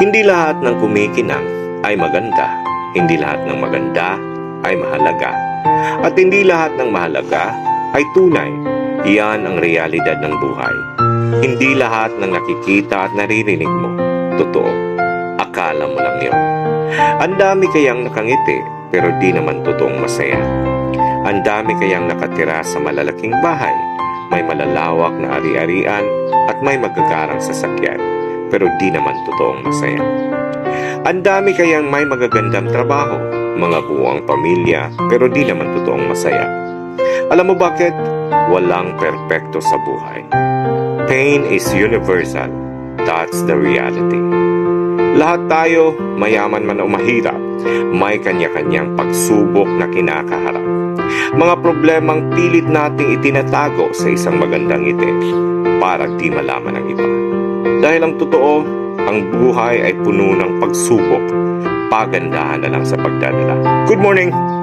Hindi lahat ng kumikinang ay maganda. Hindi lahat ng maganda ay mahalaga. At hindi lahat ng mahalaga ay tunay. Iyan ang realidad ng buhay. Hindi lahat ng nakikita at naririnig mo, totoo. Akala mo lang yun. Ang dami kayang nakangiti, pero di naman totoong masaya. Ang dami kayang nakatira sa malalaking bahay, may malalawak na ari-arian at may magagarang sasakyan, pero di naman totoong masaya. Ang dami kayang may magagandang trabaho, mga buwang pamilya, pero di naman totoong masaya. Alam mo bakit? Walang perpekto sa buhay. Pain is universal. That's the reality. Lahat tayo, mayaman man o mahirap, may kanya-kanyang pagsubok na kinakaharap. Mga problemang pilit nating itinatago sa isang magandang ngiti para di malaman ng iba. Dahil ang totoo, ang buhay ay puno ng pagsubok. Pagandahan na lang sa pagdadala. Good morning!